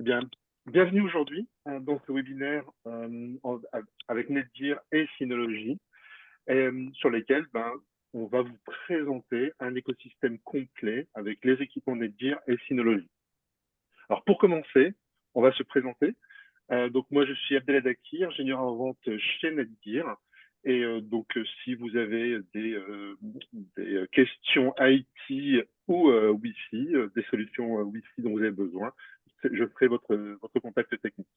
Bien, bienvenue aujourd'hui dans ce webinaire avec Netgear et Synology, sur lesquels on va vous présenter un écosystème complet avec les équipements Netgear et Synology. Alors pour commencer, on va se présenter. Donc moi je suis Abdelhad Akir, ingénieur en vente chez Netgear. Et si vous avez des questions IT ou Wi-Fi, des solutions Wi-Fi dont vous avez besoin, je ferai votre contact technique.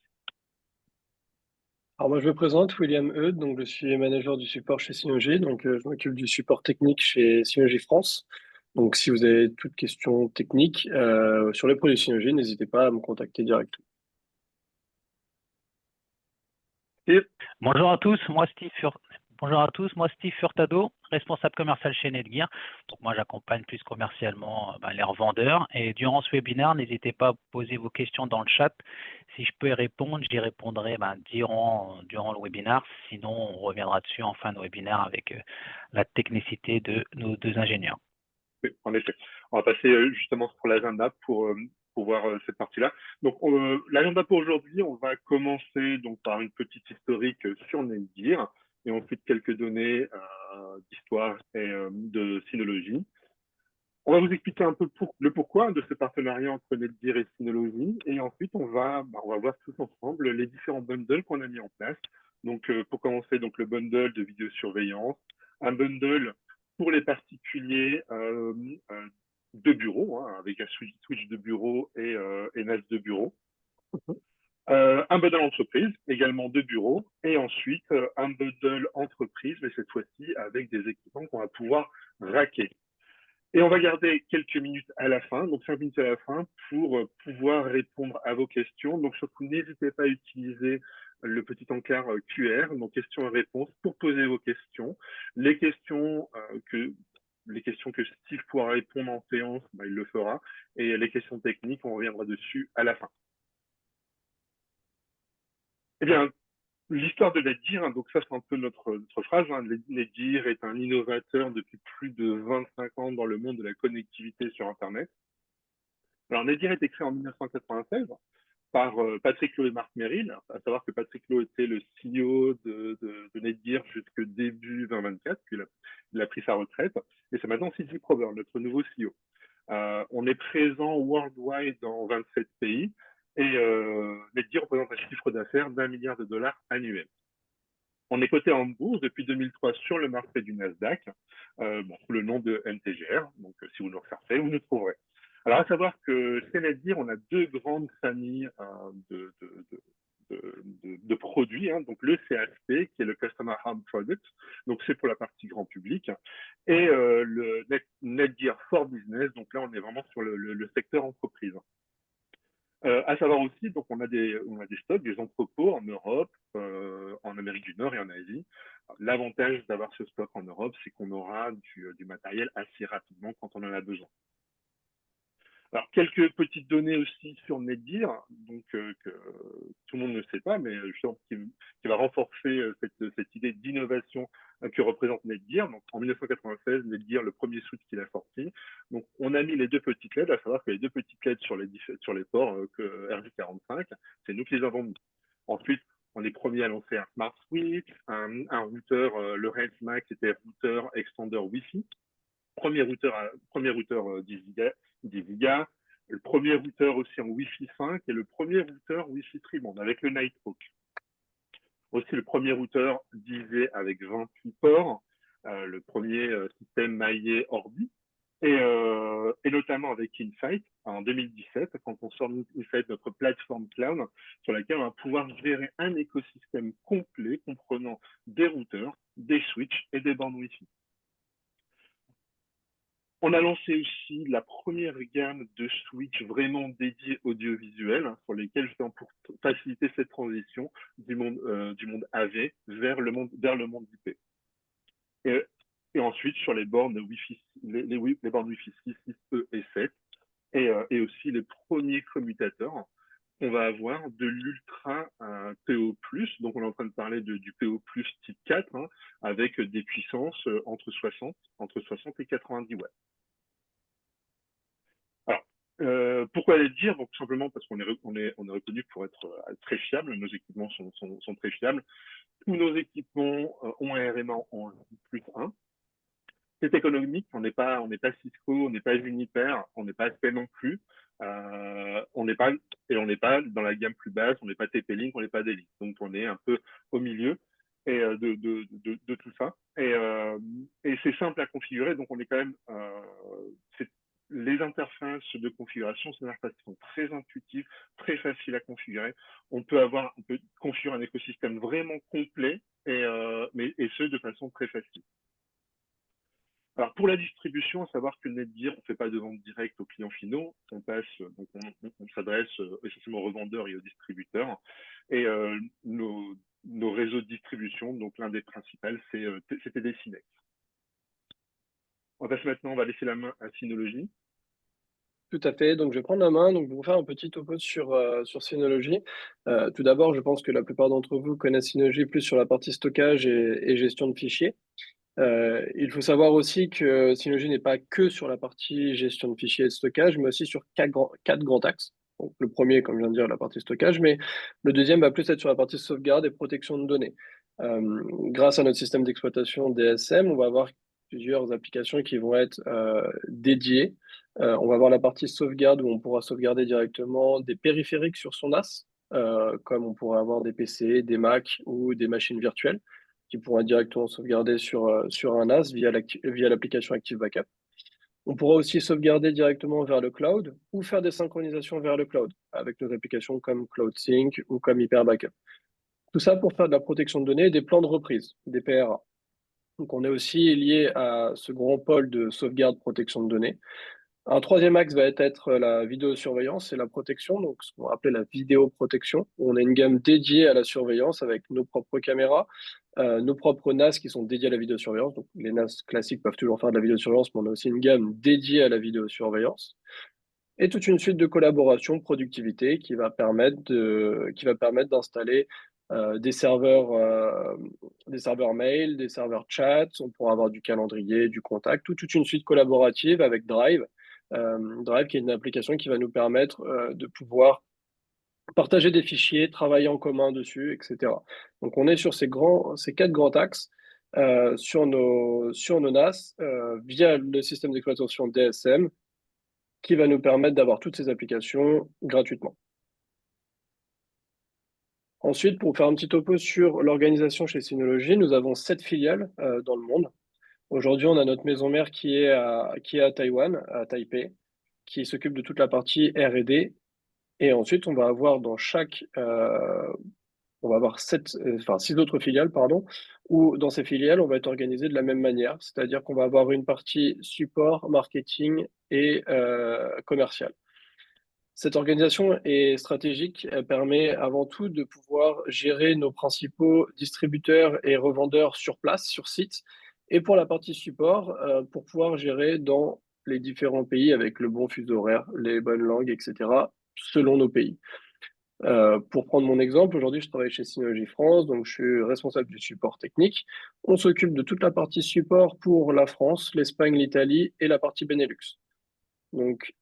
Alors moi je me présente, William Eudes, donc je suis manager du support chez Synology, donc je m'occupe du support technique chez Synology France. Donc si vous avez toute question technique sur les produits Synology, n'hésitez pas à me contacter directement. Bonjour à tous, moi Steve Furtado, responsable commercial chez Netgear. Donc moi j'accompagne plus commercialement les revendeurs et durant ce webinaire, n'hésitez pas à poser vos questions dans le chat. Si je peux y répondre, j'y répondrai durant le webinaire. Sinon, on reviendra dessus en fin de webinaire avec la technicité de nos deux ingénieurs. Oui, en effet. On va passer justement sur l'agenda pour voir cette partie-là. Donc, l'agenda pour aujourd'hui, on va commencer donc par une petite historique sur Netgear et ensuite quelques données d'histoire et de Synology. On va vous expliquer un peu le pourquoi de ce partenariat entre Netgear et Synology et ensuite on va voir tous ensemble les différents bundles qu'on a mis en place. Donc, pour commencer, donc le bundle de vidéosurveillance, un bundle pour les particuliers de bureau, avec un switch de bureau et NAS de bureau. Un bundle entreprise, également de bureau, et ensuite un bundle entreprise, mais cette fois-ci avec des équipements qu'on va pouvoir racker. Et on va garder quelques minutes à la fin, donc 5 minutes à la fin, pour pouvoir répondre à vos questions. Donc surtout, n'hésitez pas à utiliser le petit encart QR, donc questions et réponses, pour poser vos questions. Les questions que Steve pourra répondre en séance, il le fera. Et les questions techniques, on reviendra dessus à la fin. Eh bien, l'histoire de Netgear, donc ça c'est un peu notre phrase. Netgear est un innovateur depuis plus de 25 ans dans le monde de la connectivité sur Internet. Alors Netgear a été créé en 1996 par Patrick Lowe et Marc Merrill, à savoir que Patrick Lowe était le CEO de Netgear jusqu'au début 2024, puis il a pris sa retraite, et c'est maintenant CJ Prober, notre nouveau CEO. On est présent worldwide dans 27 pays, et Netgear représente un chiffre d'affaires d'1 milliard de dollars annuel. On est coté en bourse depuis 2003 sur le marché du Nasdaq, sous le nom de NTGR, donc si vous nous recherchez, vous nous trouverez. Alors, à savoir que chez Netgear, on a deux grandes familles de produits. Donc, le CHP, qui est le Customer Hub Product, donc c'est pour la partie grand public, et le Netgear for Business, donc là, on est vraiment sur le secteur entreprise. À savoir aussi, donc on a des stocks, des entrepôts en Europe, en Amérique du Nord et en Asie. L'avantage d'avoir ce stock en Europe, c'est qu'on aura du matériel assez rapidement quand on en a besoin. Alors, quelques petites données aussi sur Netgear, donc que tout le monde ne sait pas, mais justement qui va renforcer cette idée d'innovation que représente Netgear. Donc, en 1996, Netgear, le premier switch qu'il a sorti. Donc, on a mis les deux petites LED, à savoir que les deux petites LED sur les ports RJ45, c'est nous qui les avons mis. Ensuite, on est premier à lancer un Smart Switch, un routeur, le RedMac, c'était routeur extender Wi-Fi. Premier routeur 10 gigas, le premier routeur aussi en Wi-Fi 5 et le premier routeur Wi-Fi Tri-Band avec le Nighthawk. Aussi le premier routeur 10 avec 28 ports, le premier système maillé Orbi, et notamment avec Insight en 2017, quand on sort Insight, notre plateforme cloud, sur laquelle on va pouvoir gérer un écosystème complet comprenant des routeurs, des switches et des bandes Wi-Fi. On a lancé aussi la première gamme de switch vraiment dédiée audiovisuel, sur lesquels justement pour faciliter cette transition du monde AV vers le monde IP. Et ensuite sur les bornes Wi-Fi, les bornes Wi-Fi 6, 6E et 7, et aussi les premiers commutateurs. On va avoir de l'ultra PO+, donc on est en train de parler du PO+ type 4, avec des puissances entre 60 et 90 watts. Alors, Pourquoi les dire? Donc, tout simplement parce qu'on est reconnu pour être très fiable. Nos équipements sont très fiables. Tous nos équipements ont un RMA en +1. C'est économique. On n'est pas Cisco, on n'est pas Juniper, on n'est pas SP non plus. On n'est pas dans la gamme plus basse. On n'est pas TP-Link, on n'est pas D-Link. Donc, on est un peu au milieu et de tout ça. Et c'est simple à configurer. Donc, on est quand même. Les interfaces de configuration, ces interfaces sont très intuitives, très faciles à configurer. On peut configurer un écosystème vraiment complet et ce de façon très facile. Alors pour la distribution, à savoir que Netgear, on ne fait pas de vente directe aux clients finaux, on s'adresse essentiellement aux revendeurs et aux distributeurs. Et nos réseaux de distribution, donc l'un des principaux, c'était des Synex. On va laisser la main à Synology. Tout à fait. Donc, je vais prendre la main. Donc, pour vous faire un petit topo sur Synology. Tout d'abord, je pense que la plupart d'entre vous connaissent Synology plus sur la partie stockage et gestion de fichiers. Il faut savoir aussi que Synology n'est pas que sur la partie gestion de fichiers et de stockage, mais aussi sur quatre grands axes. Donc, le premier, comme je viens de dire, la partie stockage, mais le deuxième va plus être sur la partie sauvegarde et protection de données. Grâce à notre système d'exploitation DSM, on va avoir plusieurs applications qui vont être dédiées. On va avoir la partie sauvegarde où on pourra sauvegarder directement des périphériques sur son NAS, comme on pourrait avoir des PC, des Mac ou des machines virtuelles qui pourront être directement sauvegardés sur un NAS via l'application Active Backup. On pourra aussi sauvegarder directement vers le cloud ou faire des synchronisations vers le cloud avec nos applications comme CloudSync ou comme Hyper Backup. Tout ça pour faire de la protection de données et des plans de reprise, des PRA. Donc on est aussi lié à ce grand pôle de sauvegarde protection de données. Un troisième axe va être la vidéosurveillance et la protection, donc ce qu'on va appeler la vidéoprotection. On a une gamme dédiée à la surveillance avec nos propres caméras, nos propres NAS qui sont dédiés à la vidéosurveillance. Donc les NAS classiques peuvent toujours faire de la vidéosurveillance, mais on a aussi une gamme dédiée à la vidéosurveillance. Et toute une suite de collaboration, productivité qui va permettre d'installer des serveurs mail, des serveurs chat. On pourra avoir du calendrier, du contact, toute une suite collaborative avec Drive. Drive qui est une application qui va nous permettre de pouvoir partager des fichiers, travailler en commun dessus, etc. Donc on est sur ces quatre grands axes sur nos NAS via le système d'exploitation DSM qui va nous permettre d'avoir toutes ces applications gratuitement. Ensuite, pour faire un petit topo sur l'organisation chez Synology, nous avons 7 filiales dans le monde. Aujourd'hui, on a notre maison mère qui est à Taïwan, à Taipei, qui s'occupe de toute la partie R&D. Et ensuite, on va avoir on va avoir 6 autres filiales, pardon, où dans ces filiales, on va être organisé de la même manière, c'est-à-dire qu'on va avoir une partie support, marketing et commercial. Cette organisation est stratégique, elle permet avant tout de pouvoir gérer nos principaux distributeurs et revendeurs sur place, sur site, et pour la partie support, pour pouvoir gérer dans les différents pays avec le bon fuseau horaire, les bonnes langues, etc., selon nos pays. Pour prendre mon exemple, aujourd'hui, je travaille chez Synology France, donc je suis responsable du support technique. On s'occupe de toute la partie support pour la France, l'Espagne, l'Italie et la partie Benelux. Donc,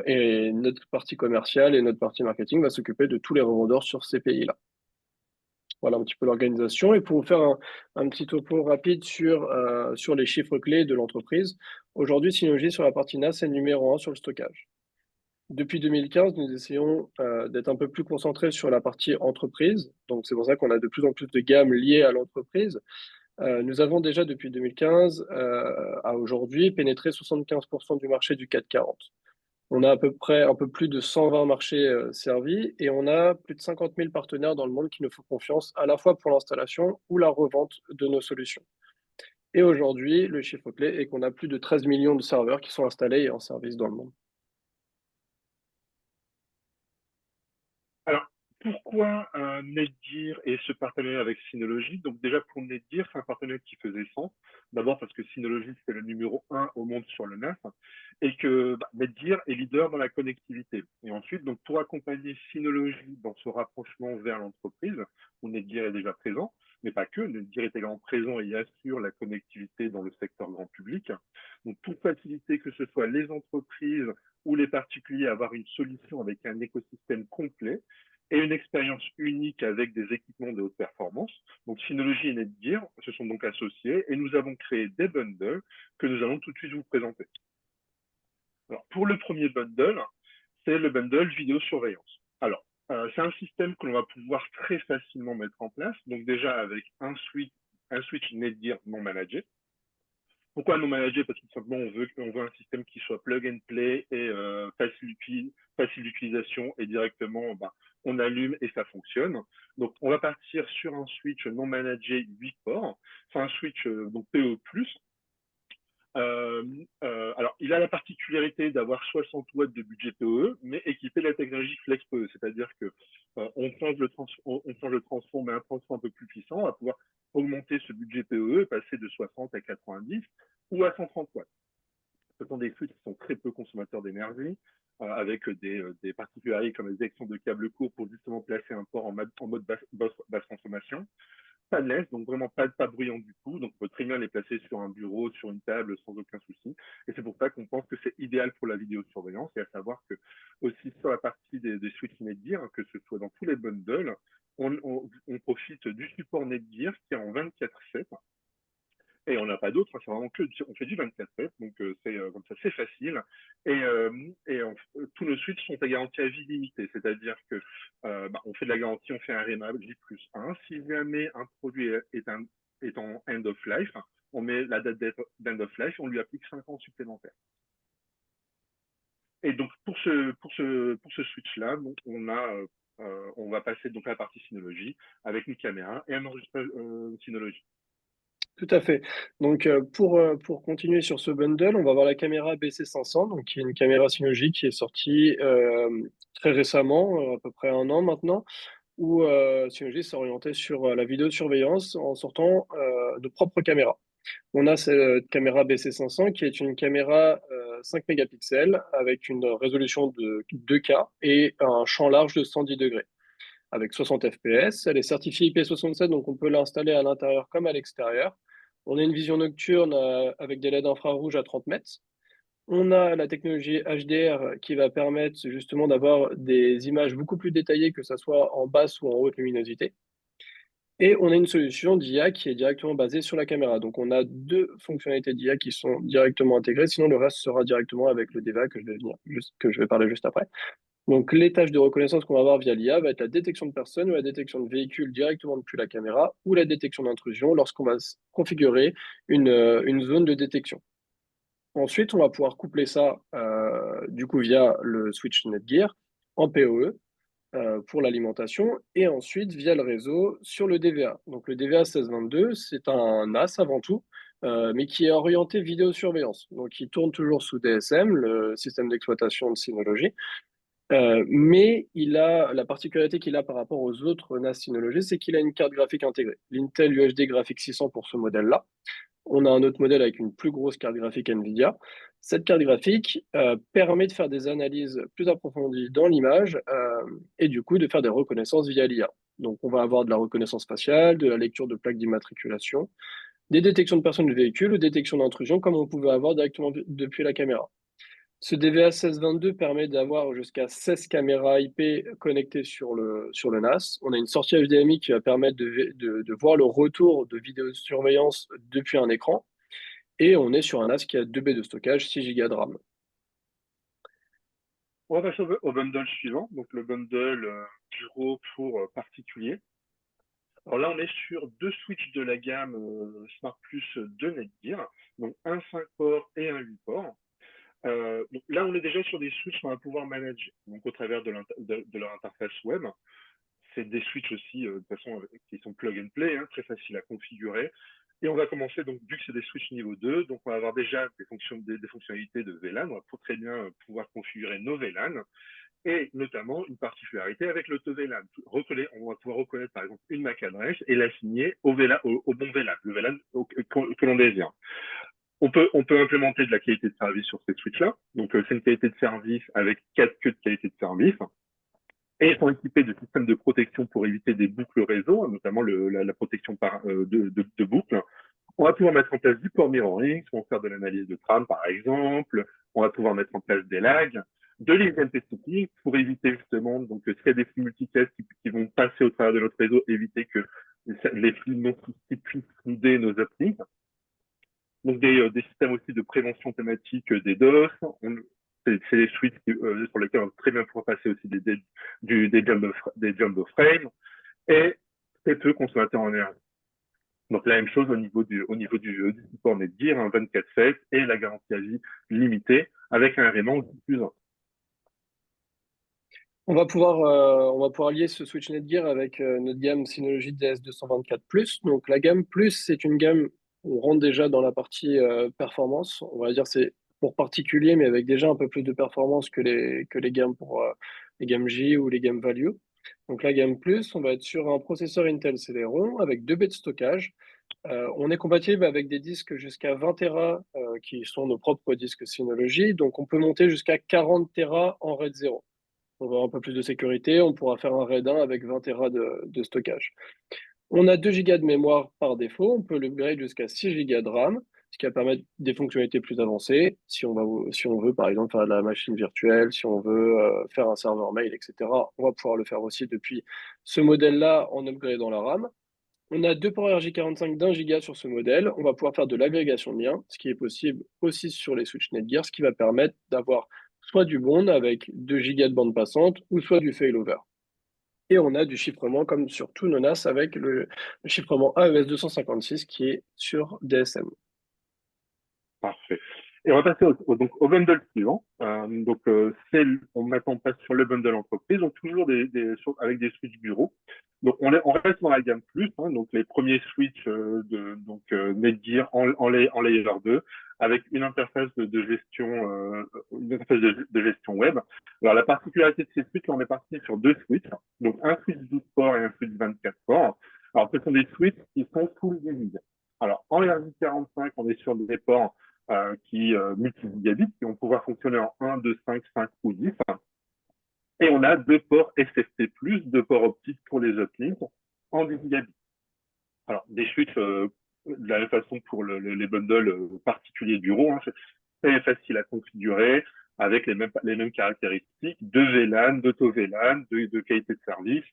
et notre partie commerciale et notre partie marketing va s'occuper de tous les revendeurs sur ces pays-là. Voilà un petit peu l'organisation. Et pour vous faire un petit topo rapide sur les chiffres clés de l'entreprise, aujourd'hui, Synology sur la partie NAS est numéro 1 sur le stockage. Depuis 2015, nous essayons d'être un peu plus concentrés sur la partie entreprise. Donc, c'est pour ça qu'on a de plus en plus de gammes liées à l'entreprise. Nous avons déjà, depuis 2015 à aujourd'hui, pénétré 75% du marché du CAC 40. On a à peu près un peu plus de 120 marchés servis et on a plus de 50 000 partenaires dans le monde qui nous font confiance à la fois pour l'installation ou la revente de nos solutions. Et aujourd'hui, le chiffre clé est qu'on a plus de 13 millions de serveurs qui sont installés et en service dans le monde. Alors, pourquoi Netgear et ce partenariat avec Synology? Donc déjà pour Netgear, c'est un partenariat qui faisait sens. D'abord parce que Synology, c'est le numéro 1 au monde sur le NAS et que Netgear est leader dans la connectivité. Et ensuite, donc pour accompagner Synology dans ce rapprochement vers l'entreprise, où Netgear est déjà présent, mais pas que, Netgear est également présent et assure la connectivité dans le secteur grand public. Donc pour faciliter que ce soit les entreprises ou les particuliers à avoir une solution avec un écosystème complet et une expérience unique avec des équipements de haute performance. Donc Synology et Netgear se sont donc associés et nous avons créé des bundles que nous allons tout de suite vous présenter. Alors, pour le premier bundle, c'est le bundle vidéosurveillance. Alors, c'est un système que l'on va pouvoir très facilement mettre en place. Donc déjà avec un switch Netgear non managé. Pourquoi non managé? Parce que tout simplement, on veut un système qui soit plug and play et facile d'utilisation et directement, on allume et ça fonctionne. Donc, on va partir sur un switch non managé 8 ports. C'est un switch donc PE+. Alors, il a la particularité d'avoir 60 watts de budget PoE, mais équipé de la technologie Flex PoE, c'est-à-dire que on change le transfo, mais un transfo un peu plus puissant, on va pouvoir augmenter ce budget PoE et passer de 60 à 90 ou à 130 watts. Ce sont des flux qui sont très peu consommateurs d'énergie, avec des particularités comme les élections de câbles courts pour justement placer un port en mode basse consommation. Pas de laisse, donc vraiment pas bruyant du tout. Donc, on peut très bien les placer sur un bureau, sur une table, sans aucun souci. Et c'est pour ça qu'on pense que c'est idéal pour la vidéosurveillance. Et à savoir que, aussi sur la partie des switches Netgear, que ce soit dans tous les bundles, on profite du support Netgear qui est en 24/7. Et on n'a pas d'autre, c'est vraiment on fait du 24/7, donc c'est comme ça, c'est facile. Et tous nos switches sont à garantie à vie limitée, c'est-à-dire que on fait de la garantie, on fait un REMA J+1. Si jamais un produit est en end of life, on met la date d'end of life, on lui applique 5 ans supplémentaires. Et donc pour ce switch-là, on va passer donc à la partie Synology avec une caméra et un enregistreur Synology. Tout à fait. Donc, pour continuer sur ce bundle, on va avoir la caméra BC500, donc qui est une caméra Synology qui est sortie très récemment, à peu près 1 an maintenant, où Synology s'est orienté sur la vidéosurveillance en sortant de propres caméras. On a cette caméra BC500 qui est une caméra 5 mégapixels avec une résolution de 2K et un champ large de 110 degrés avec 60 fps. Elle est certifiée IP67, donc on peut l'installer à l'intérieur comme à l'extérieur. On a une vision nocturne avec des LED infrarouges à 30 mètres. On a la technologie HDR qui va permettre justement d'avoir des images beaucoup plus détaillées, que ce soit en basse ou en haute luminosité. Et on a une solution d'IA qui est directement basée sur la caméra. Donc on a 2 fonctionnalités d'IA qui sont directement intégrées, sinon le reste sera directement avec le DEVA que je vais parler juste après. Donc, les tâches de reconnaissance qu'on va avoir via l'IA va être la détection de personnes ou la détection de véhicules directement depuis la caméra ou la détection d'intrusion lorsqu'on va configurer une zone de détection. Ensuite, on va pouvoir coupler ça du coup via le switch Netgear en PoE pour l'alimentation et ensuite via le réseau sur le DVA. Donc, le DVA 1622, c'est un NAS avant tout, mais qui est orienté vidéosurveillance. Donc, il tourne toujours sous DSM, le système d'exploitation de Synology. Mais la particularité qu'il a par rapport aux autres NAS Synology, c'est qu'il a une carte graphique intégrée. L'Intel UHD Graphics 600 pour ce modèle-là. On a un autre modèle avec une plus grosse carte graphique NVIDIA. Cette carte graphique permet de faire des analyses plus approfondies dans l'image et du coup de faire des reconnaissances via l'IA. Donc on va avoir de la reconnaissance faciale, de la lecture de plaques d'immatriculation, des détections de personnes de véhicules ou détection d'intrusion comme on pouvait avoir directement depuis la caméra. Ce DVA 1622 permet d'avoir jusqu'à 16 caméras IP connectées sur le NAS. On a une sortie HDMI qui va permettre de voir le retour de vidéosurveillance depuis un écran. Et on est sur un NAS qui a 2 B de stockage, 6 Go de RAM. On va passer au bundle suivant, donc le bundle bureau pour particulier. Alors là, on est sur 2 switches de la gamme Smart Plus de Netgear, donc un 5 ports et un 8 ports. Donc là, on est déjà sur des switches qu'on va pouvoir manager, donc au travers de leur interface web. C'est des switches aussi, de toute façon, qui sont plug and play, très faciles à configurer. Et on va commencer, donc, vu que c'est des switches niveau 2, donc on va avoir déjà des fonctionnalités de VLAN. On va très bien pouvoir configurer nos VLAN et notamment une particularité avec l'auto-VLAN. On va pouvoir reconnaître, par exemple, une MAC adresse et l'assigner au bon VLAN, le VLAN que l'on désire. On peut implémenter de la qualité de service sur ces switches-là. Donc, c'est une qualité de service avec 4 queues de qualité de service. Et ils sont équipés de systèmes de protection pour éviter des boucles réseau, notamment la protection de boucles. On va pouvoir mettre en place du port mirroring pour faire de l'analyse de trame, par exemple. On va pouvoir mettre en place des lags, de l'identity pour éviter justement, donc, s'il y a des flux multicast qui vont passer au travers de notre réseau, éviter que les flux non souscrits puissent sonder nos uplinks. Donc, des systèmes aussi de prévention thématique des DOS. C'est des suites sur lesquelles on va très bien pouvoir passer aussi des jumbo frames et très peu consommateurs en énergie. Donc la même chose au niveau du jeu, du support Netgear, un 24/7 et la garantie à vie limitée avec un RMA plus 1. On va pouvoir lier ce switch Netgear avec notre gamme Synology DS224+. Donc la gamme Plus, c'est une gamme, on rentre déjà dans la partie performance. On va dire c'est pour particulier, mais avec déjà un peu plus de performance que les gammes pour les gammes J ou les gammes Value. Donc la gamme Plus, on va être sur un processeur Intel Celeron avec 2 baies de stockage. On est compatible avec des disques jusqu'à 20 Tera qui sont nos propres disques Synology. Donc on peut monter jusqu'à 40 Tera en RAID 0. On va avoir un peu plus de sécurité, on pourra faire un RAID 1 avec 20 Tera de stockage. On a 2 Go de mémoire par défaut, on peut l'upgrade jusqu'à 6 Go de RAM, ce qui va permettre des fonctionnalités plus avancées, si on veut par exemple faire de la machine virtuelle, si on veut faire un serveur mail, etc. On va pouvoir le faire aussi depuis ce modèle-là en upgradant la RAM. On a 2 ports RJ45 d'1 Go sur ce modèle. On va pouvoir faire de l'agrégation de liens, ce qui est possible aussi sur les switch Netgear, ce qui va permettre d'avoir soit du bond avec 2 Go de bande passante, ou soit du failover. Et on a du chiffrement comme sur tous nos NAS avec le chiffrement AES 256 qui est sur DSM. Parfait. Et on va passer donc, au bundle suivant. On maintenant passe sur le bundle entreprise, donc toujours avec des switches bureaux. Donc on reste dans la gamme plus, hein, donc les premiers switches Netgear en layer 2 avec une interface de gestion de gestion web. Alors la particularité de ces switches, on est parti sur 2 switches, donc un switch 12 ports et un switch 24 ports. Alors ce sont des switches qui sont full gigabit. Alors en RJ45, on est sur des ports qui multi-gigabits, qui vont pouvoir fonctionner en 1, 2, 5, 5 ou 10. Et on a 2 ports SFP+, 2 ports optiques pour les uplinks en 10 gigabits. Alors, des switches, de la même façon pour les bundles particuliers bureau, hein, c'est très facile à configurer avec les mêmes caractéristiques de VLAN, d'auto-VLAN, de qualité de service,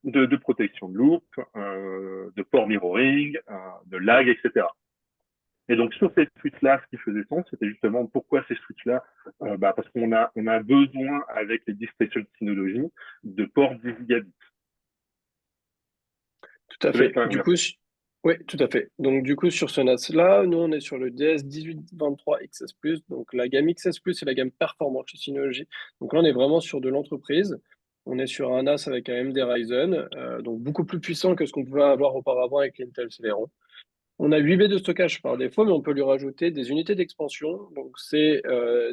de protection de loop, de port mirroring, de lag, etc. Et donc, sur ces switches-là, ce qui faisait sens, c'était justement pourquoi ces switches-là parce qu'on a besoin, avec les discrétions de Synology, de ports 10 gigabits. Tout à fait. Du coup, oui, tout à fait. Donc, du coup, sur ce NAS-là, nous, on est sur le DS1823 XS+. Donc, la gamme XS+, c'est la gamme performante chez Synology. Donc là, on est vraiment sur de l'entreprise. On est sur un NAS avec un AMD Ryzen, donc beaucoup plus puissant que ce qu'on pouvait avoir auparavant avec l'Intel Celeron. On a 8 baies de stockage par défaut, mais on peut lui rajouter des unités d'expansion. Donc, c'est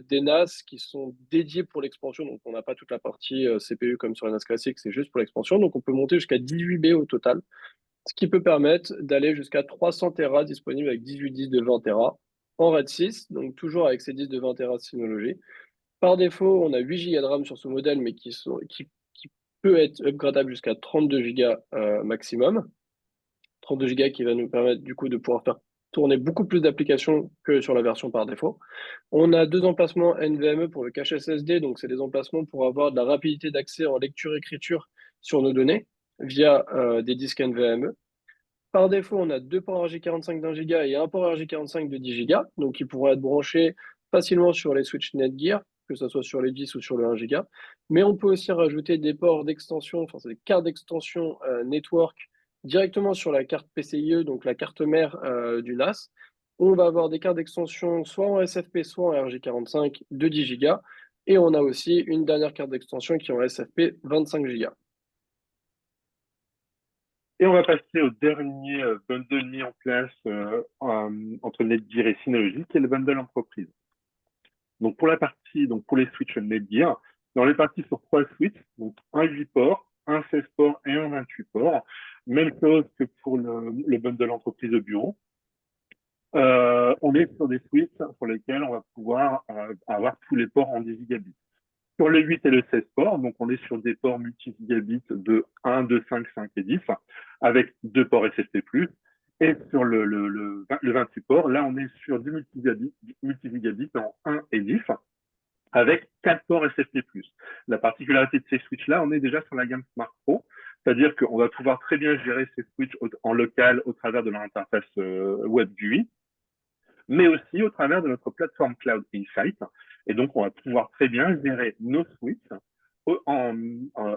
des NAS qui sont dédiés pour l'expansion. Donc, on n'a pas toute la partie CPU comme sur la NAS classique, c'est juste pour l'expansion. Donc, on peut monter jusqu'à 18 baies au total, ce qui peut permettre d'aller jusqu'à 300 Tera disponibles avec 18 disques de 20 Tera en RAID 6, donc toujours avec ces disques de 20 Tera de Synology. Par défaut, on a 8 Go de RAM sur ce modèle, mais qui peut être upgradable jusqu'à 32 Go maximum. 32 Go qui va nous permettre du coup de pouvoir faire tourner beaucoup plus d'applications que sur la version par défaut. On a 2 emplacements NVMe pour le cache SSD, donc c'est des emplacements pour avoir de la rapidité d'accès en lecture-écriture sur nos données via des disques NVMe. Par défaut, on a 2 ports RJ45 d'1 Go et un port RJ45 de 10 Go, donc qui pourraient être branchés facilement sur les switches Netgear, que ce soit sur les 10 ou sur le 1 Go. Mais on peut aussi rajouter des ports d'extension, enfin c'est des cartes d'extension network directement sur la carte PCIe, donc la carte mère du NAS. On va avoir des cartes d'extension soit en SFP, soit en RJ45 de 10 Go. Et on a aussi une dernière carte d'extension qui est en SFP 25 Go. Et on va passer au dernier bundle mis en place entre Netgear et Synology, qui est le bundle entreprise. Donc pour les switches Netgear, on est parti sur 3 switches, donc un 8 ports, un 16 ports et un 28 ports. Même chose que pour le bundle entreprise de bureau. On est sur des switches sur lesquels on va pouvoir avoir tous les ports en 10 gigabits. Sur le 8 et le 16 ports, donc on est sur des ports multi-gigabits de 1, 2, 5, 5 et 10, avec 2 ports SST+, Et sur le 28 ports, là, on est sur du multigigabit en 1 et 10 avec 4 ports SFP+. La particularité de ces switches-là, on est déjà sur la gamme Smart Pro, c'est-à-dire qu'on va pouvoir très bien gérer ces switches en local au travers de l'interface web GUI, mais aussi au travers de notre plateforme Cloud Insight. Et donc, on va pouvoir très bien gérer nos switches en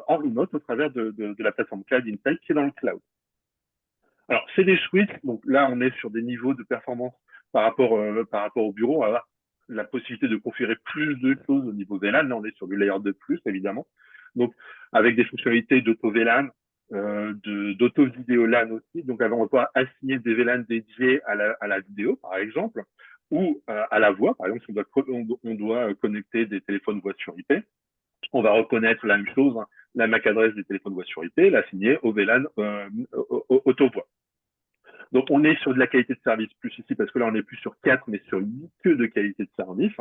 remote au travers de la plateforme Cloud Insight qui est dans le cloud. Alors, c'est des switches, donc là, on est sur des niveaux de performance par rapport au bureau. On va avoir la possibilité de configurer plus de choses au niveau VLAN. Là, on est sur du layer 2+, évidemment. Donc, avec des fonctionnalités d'auto-VLAN, d'auto-vidéo LAN aussi. Donc, on va pouvoir assigner des VLAN dédiés à la vidéo, par exemple, ou à la voix. Par exemple, si on doit connecter des téléphones voix sur IP, on va reconnaître la même chose, hein, la MAC adresse des téléphones voix sur IP, l'assigner au VLAN auto-voix. Donc, on est sur de la qualité de service plus ici, parce que là, on n'est plus sur 4, mais sur 8 queues de qualité de service.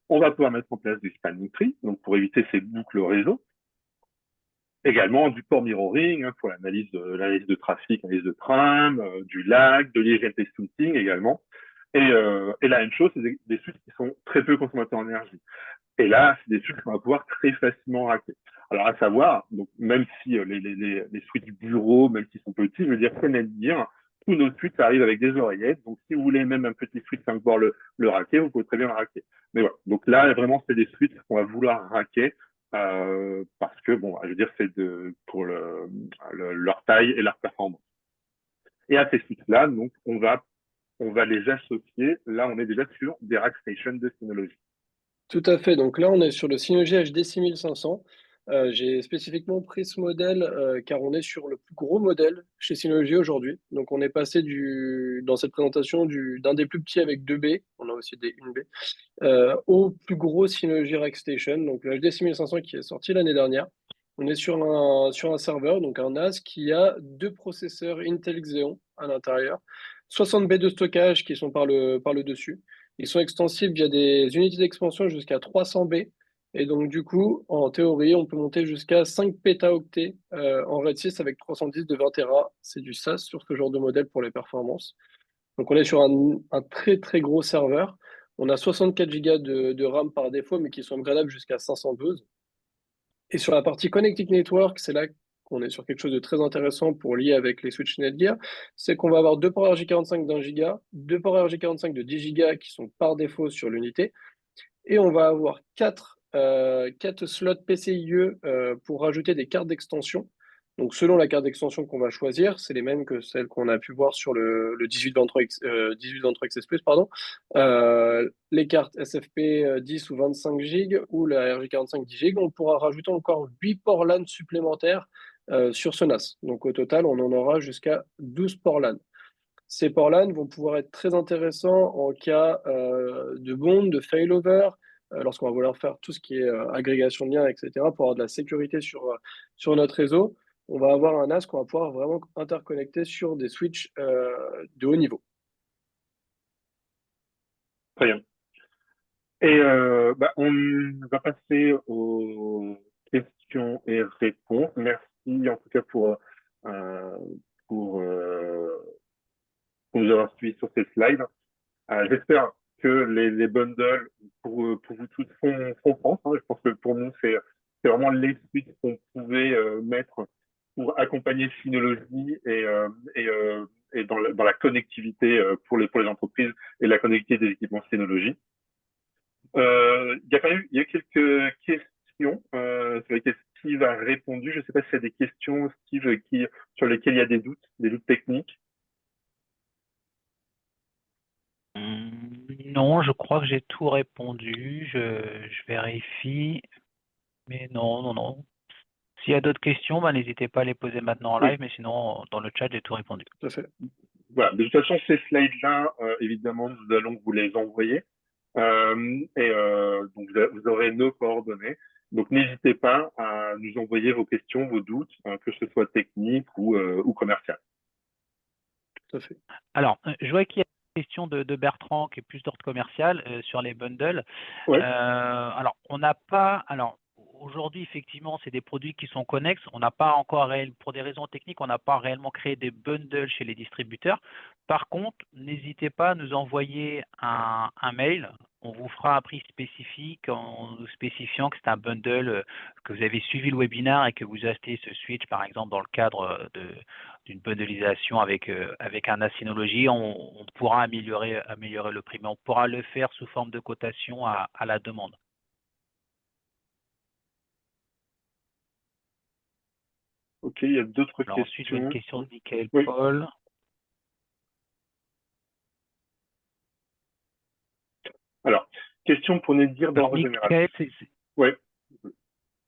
On va pouvoir mettre en place du spanning tree, donc pour éviter ces boucles réseau. Également du port mirroring, hein, pour l'analyse de trafic, l'analyse de tram, du lag, de l'IGT switching également. Et la même chose, c'est des switches qui sont très peu consommateurs en énergie. Et là, c'est des switches qu'on va pouvoir très facilement racker. Alors, à savoir, donc, même si les switches bureaux, même s'ils sont petits, je veux dire, c'est net dire, tous nos switches arrivent avec des oreillettes. Donc, si vous voulez même un petit switch sans pouvoir le racker, vous pouvez très bien le racker. Mais voilà. Donc là, vraiment, c'est des switches qu'on va vouloir racker parce que, bon, je veux dire, c'est pour leur taille et leur performance. Et à ces switches-là, donc, on va les associer. Là, on est déjà sur des rack stations de Synology. Tout à fait. Donc là, on est sur le Synology HD 6500. J'ai spécifiquement pris ce modèle car on est sur le plus gros modèle chez Synology aujourd'hui. Donc on est passé dans cette présentation d'un des plus petits avec 2B, on a aussi des 1B, au plus gros Synology Rackstation, donc le HD 6500 qui est sorti l'année dernière. On est sur un serveur, donc un NAS qui a deux processeurs Intel Xeon à l'intérieur, 60 B de stockage qui sont par le dessus. Ils sont extensibles via des unités d'expansion jusqu'à 300 B. Et donc, du coup, en théorie, on peut monter jusqu'à 5 pétaoctets en RAID 6 avec 310 de 20 Tera. C'est du SAS sur ce genre de modèle pour les performances. Donc, on est sur un très, très gros serveur. On a 64 Go de RAM par défaut, mais qui sont upgradables jusqu'à 512. Et sur la partie Connected Network, c'est là qu'on est sur quelque chose de très intéressant pour lier avec les switches Netgear, c'est qu'on va avoir deux ports RJ45 d'1 giga, deux ports RJ45 de 10 gigas qui sont par défaut sur l'unité, et on va avoir quatre slots PCIe pour rajouter des cartes d'extension. Donc selon la carte d'extension qu'on va choisir, c'est les mêmes que celles qu'on a pu voir sur le 1823X Plus, pardon. Les cartes SFP 10 ou 25 Go ou la RJ45 10 Go, on pourra rajouter encore 8 ports LAN supplémentaires sur ce NAS. Donc au total, on en aura jusqu'à 12 ports LAN. Ces ports LAN vont pouvoir être très intéressants en cas de bond, de failover, lorsqu'on va vouloir faire tout ce qui est agrégation de liens, etc., pour avoir de la sécurité sur notre réseau. On va avoir un NAS qu'on va pouvoir vraiment interconnecter sur des switches de haut niveau. Très bien. Et on va passer aux questions et réponses. Merci en tout cas pour nous avoir suivis sur ces slides. J'espère que les bundles pour vous tous font sens. Hein. Je pense que pour nous, c'est vraiment les suites qu'on pouvait mettre pour accompagner Synology et dans la connectivité pour les entreprises et la connectivité des équipements Synology. Il y a quelques questions sur lesquelles Steve a répondu. Je ne sais pas s'il y a des questions, Steve, sur lesquelles il y a des doutes techniques. Non, je crois que j'ai tout répondu. Je vérifie. Mais non. S'il y a d'autres questions, n'hésitez pas à les poser maintenant en live, mais sinon, dans le chat, j'ai tout répondu. Tout à fait. Voilà. De toute façon, ces slides-là, évidemment, nous allons vous les envoyer. Donc, vous aurez nos coordonnées. Donc, n'hésitez pas à nous envoyer vos questions, vos doutes, que ce soit technique ou commercial. Tout à fait. Alors, je vois qu'il y a une question de Bertrand qui est plus d'ordre commercial sur les bundles. Ouais. Alors, on n'a pas. Alors, aujourd'hui, effectivement, c'est des produits qui sont connexes. On n'a pas encore, pour des raisons techniques, on n'a pas réellement créé des bundles chez les distributeurs. Par contre, n'hésitez pas à nous envoyer un mail. On vous fera un prix spécifique en nous spécifiant que c'est un bundle, que vous avez suivi le webinaire et que vous achetez ce switch, par exemple, dans le cadre d'une bundlisation avec un Asynology. On pourra améliorer le prix, mais on pourra le faire sous forme de cotation à la demande. Ok, il y a d'autres questions. Ensuite, j'ai une question de Michael Oui. Paul. Alors, question pour Netgear dans le général. Ouais.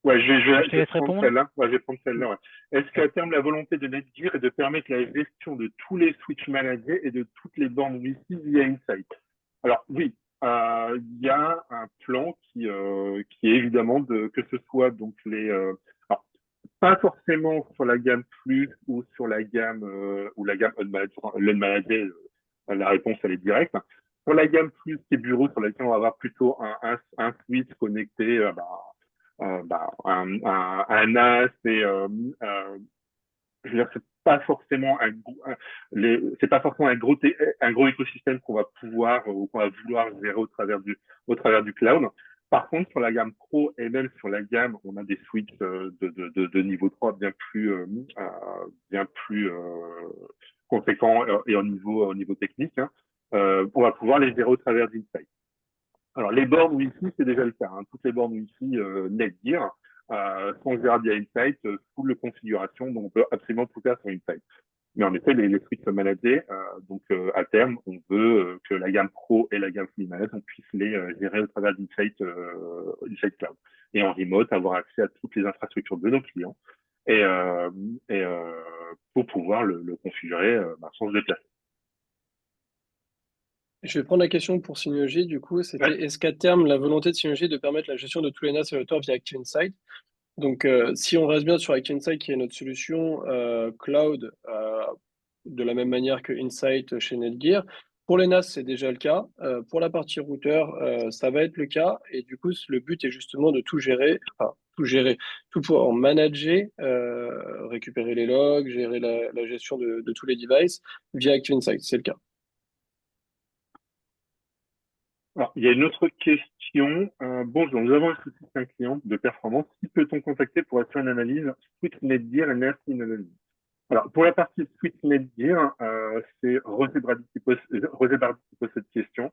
Ouais, je vais prendre celle-là. Ouais, je vais prendre celle-là. Ouais. Est-ce qu'à terme, la volonté de Netgear est de permettre la gestion de tous les switches managés et de toutes les bornes Wi-Fi via Insight? Alors oui, il y a un plan qui est évidemment que ce soit donc alors, pas forcément sur la gamme Plus ou sur la gamme Unmanaged, la réponse elle est directe. Pour la gamme Plus qui est bureau, sur laquelle on va avoir plutôt un switch connecté un NAS et je veux dire, c'est pas forcément c'est pas forcément un gros écosystème qu'on va pouvoir ou qu'on va vouloir gérer au travers du cloud. Par contre, sur la gamme Pro et même sur la gamme, on a des switches de niveau 3 bien plus conséquents et au niveau technique. Hein. On va pouvoir les gérer au travers d'Insight. Alors, les bornes Wi-Fi, c'est déjà le cas. Hein. Toutes les bornes Wi-Fi Netgear sont gérées via Insight, full configuration, donc on peut absolument tout faire sur Insight. Mais en effet, les switches managés, à terme, on veut que la gamme Pro et la gamme Full Managed, on puisse les gérer au travers d'Insight Cloud. Et en remote, avoir accès à toutes les infrastructures de nos clients et pour pouvoir le configurer sans se déplacer. Je vais prendre la question pour Synology, du coup, c'était est-ce qu'à terme, la volonté de Synology est de permettre la gestion de tous les NAS et routeurs via Active Insight? Donc, si on reste bien sur Active Insight, qui est notre solution cloud, de la même manière que Insight chez Netgear, pour les NAS, c'est déjà le cas. Pour la partie routeur, ça va être le cas. Et du coup, le but est justement de tout gérer, tout pouvoir manager, récupérer les logs, gérer la gestion de tous les devices via Active Insight. C'est le cas. Alors, il y a une autre question. Bonjour, nous avons un souci d'un client de performance. Qui peut-on contacter pour assurer une analyse Switch Netgear et NAS analyse? Alors, pour la partie Switch Netgear, c'est Rosé Bardi qui pose cette question.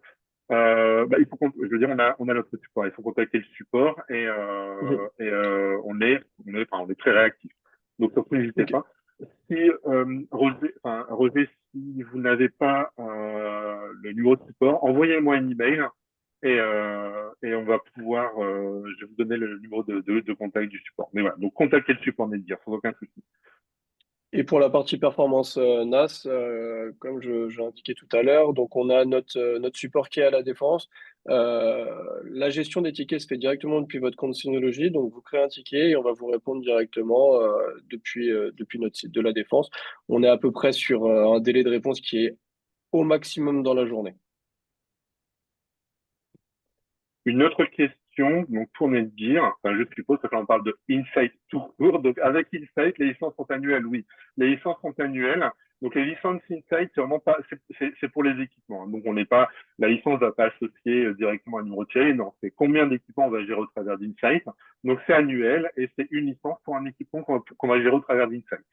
Il faut je veux dire, on a notre support. Il faut contacter le support et on est très réactif. Donc surtout n'hésitez pas. Si Rosé, si vous n'avez pas le numéro de support, envoyez-moi un email et on va pouvoir. Je vais vous donner le numéro de contact du support. Mais voilà, donc contactez le support Netgear sans aucun souci. Et pour la partie performance NAS, comme j'ai indiqué tout à l'heure, donc on a notre support qui est à la défense. La gestion des tickets se fait directement depuis votre compte Synology, donc vous créez un ticket et on va vous répondre directement depuis notre site de la défense. On est à peu près sur un délai de réponse qui est au maximum dans la journée. Une autre question, donc pour Netgear, je suppose que quand on parle de Insight tout court, donc avec Insight, les licences sont annuelles, oui. Les licences sont annuelles. Donc les licences Insight, c'est vraiment pas, c'est pour les équipements. Donc la licence va pas associer directement à un numéro de série, non. C'est combien d'équipements on va gérer au travers d'Insight. Donc c'est annuel et c'est une licence pour un équipement qu'on va gérer au travers d'Insight.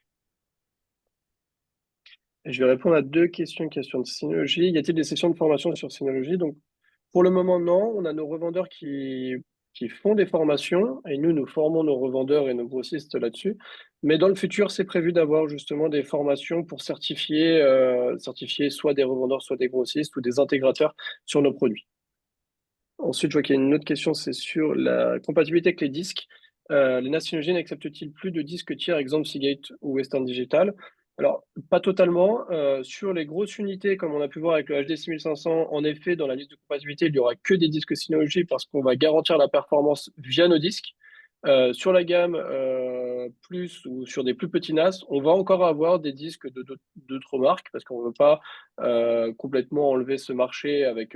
Je vais répondre à deux questions de Synology. Y a-t-il des sessions de formation sur Synology? Donc, pour le moment, non. On a nos revendeurs qui font des formations et nous formons nos revendeurs et nos grossistes là-dessus. Mais dans le futur, c'est prévu d'avoir justement des formations pour certifier soit des revendeurs, soit des grossistes ou des intégrateurs sur nos produits. Ensuite, je vois qu'il y a une autre question, c'est sur la compatibilité avec les disques. Les NAS Synology n'acceptent-ils plus de disques tiers, exemple Seagate ou Western Digital? Alors, pas totalement. Sur les grosses unités, comme on a pu voir avec le HD 6500, en effet, dans la liste de compatibilité, il n'y aura que des disques Synology parce qu'on va garantir la performance via nos disques. Sur la gamme Plus ou sur des plus petits NAS, on va encore avoir des disques d'autres marques parce qu'on ne veut pas complètement enlever ce marché avec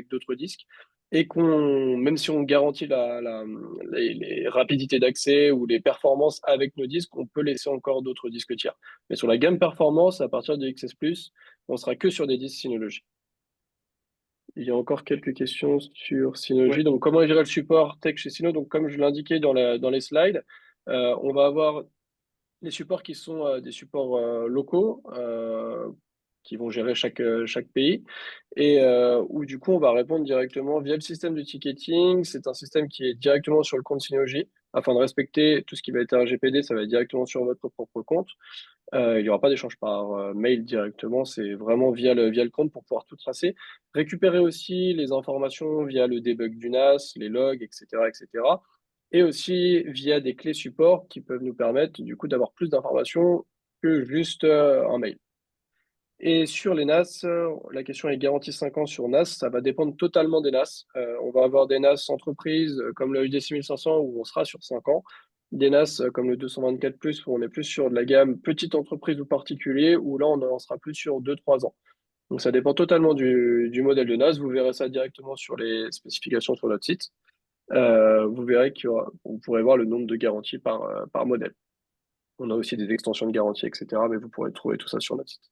d'autres disques. et même si on garantit les rapidités d'accès ou les performances avec nos disques, on peut laisser encore d'autres disques tiers. Mais sur la gamme performance, à partir du XS+, on sera que sur des disques Synology. Il y a encore quelques questions sur Synology. Ouais. Donc, comment est géré le support tech chez Syno? Donc, comme je l'indiquais dans les slides, on va avoir les supports qui sont des supports locaux qui vont gérer chaque pays et où du coup on va répondre directement via le système de ticketing. C'est un système qui est directement sur le compte Synology afin de respecter tout ce qui va être RGPD, ça va être directement sur votre propre compte. Il n'y aura pas d'échange par mail directement, c'est vraiment via le compte pour pouvoir tout tracer. Récupérer aussi les informations via le debug du NAS, les logs, etc., etc. Et aussi via des clés support qui peuvent nous permettre du coup d'avoir plus d'informations que juste un mail. Et sur les NAS, la question est garantie 5 ans sur NAS, ça va dépendre totalement des NAS. On va avoir des NAS entreprises comme le UD 6500 où on sera sur 5 ans, des NAS comme le 224 où on est plus sur de la gamme petite entreprise ou particulier, où là on en sera plus sur 2-3 ans. Donc ça dépend totalement du modèle de NAS. Vous verrez ça directement sur les spécifications sur notre site. Vous verrez vous pourrez voir le nombre de garanties par modèle. On a aussi des extensions de garantie, etc. Mais vous pourrez trouver tout ça sur notre site.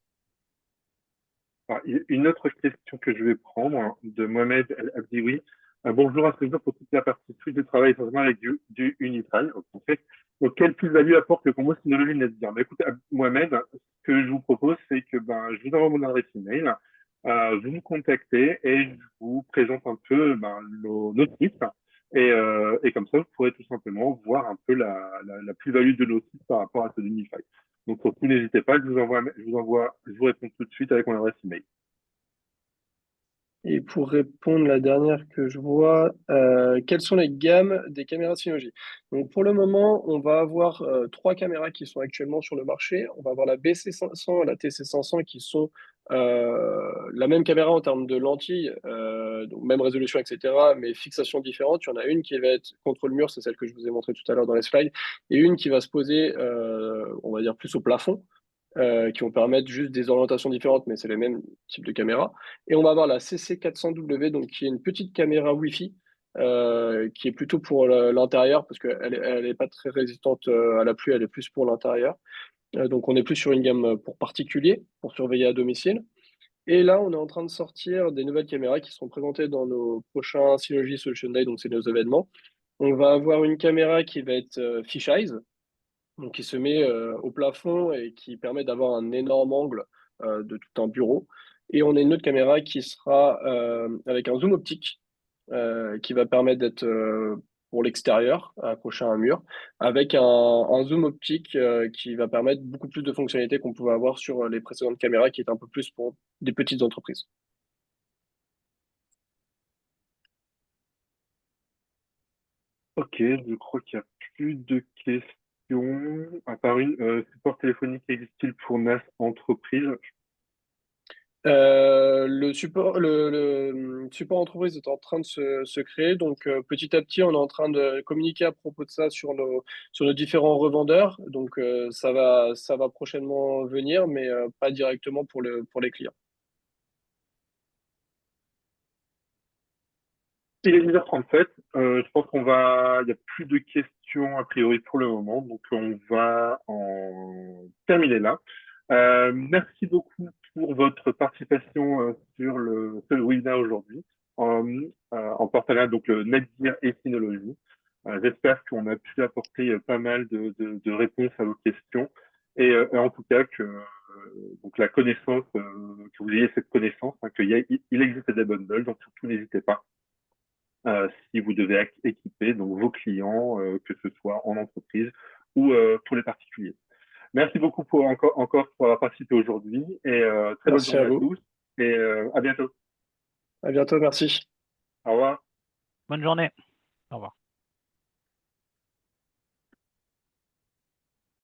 Alors, une autre question que je vais prendre de Mohamed El Abdioui. Bonjour à ce jour pour toute la partie suite de travail essentiellement avec du Unified. En fait, donc, quelle plus-value apporte le combo Synology Netgear? Écoutez, Mohamed, ce que je vous propose, c'est que je vous envoie mon adresse email, vous me contactez et je vous présente un peu nos sites. Et comme ça, vous pourrez tout simplement voir un peu la plus-value de nos sites par rapport à ceux d'Unified. Donc, surtout, n'hésitez pas, je vous réponds tout de suite avec mon adresse email. Et pour répondre la dernière que je vois, quelles sont les gammes des caméras Synology? Donc pour le moment, on va avoir trois caméras qui sont actuellement sur le marché. On va avoir la BC500 et la TC500 qui sont la même caméra en termes de lentilles, donc même résolution, etc., mais fixation différente. Il y en a une qui va être contre le mur, c'est celle que je vous ai montrée tout à l'heure dans les slides, et une qui va se poser, on va dire, plus au plafond qui vont permettre juste des orientations différentes, mais c'est les mêmes types de caméras. Et on va avoir la CC400W, donc qui est une petite caméra Wi-Fi, qui est plutôt pour l'intérieur, parce qu'elle elle est pas très résistante à la pluie, elle est plus pour l'intérieur. Donc on est plus sur une gamme pour particuliers, pour surveiller à domicile. Et là, on est en train de sortir des nouvelles caméras qui seront présentées dans nos prochains Synology Solution Day, donc c'est nos événements. On va avoir une caméra qui va être fisheye, donc qui se met au plafond et qui permet d'avoir un énorme angle de tout un bureau. Et on a une autre caméra qui sera avec un zoom optique qui va permettre d'être pour l'extérieur, accroché à un mur, avec un zoom optique qui va permettre beaucoup plus de fonctionnalités qu'on pouvait avoir sur les précédentes caméras qui étaient un peu plus pour des petites entreprises. Ok, je crois qu'il n'y a plus de questions, à part une. Support téléphonique existe-t-il pour NAS entreprise? Le support entreprise est en train de se créer, donc petit à petit, on est en train de communiquer à propos de ça sur nos différents revendeurs. Donc ça va prochainement venir, mais pas directement pour les clients. Il est 10h37. Je pense il n'y a plus de questions a priori pour le moment, donc on va en terminer là. Merci beaucoup pour votre participation sur ce webinaire aujourd'hui en partenariat donc le Netgear et Synology. J'espère qu'on a pu apporter pas mal de réponses à vos questions et en tout cas que donc la connaissance, que vous ayez cette connaissance, hein, il existe des bundles, donc surtout n'hésitez pas si vous devez équiper donc vos clients, que ce soit en entreprise ou pour les particuliers. Merci beaucoup encore pour avoir participé aujourd'hui et très bonne Merci à journée à vous. tous et à bientôt. À bientôt, merci. Au revoir. Bonne journée. Au revoir.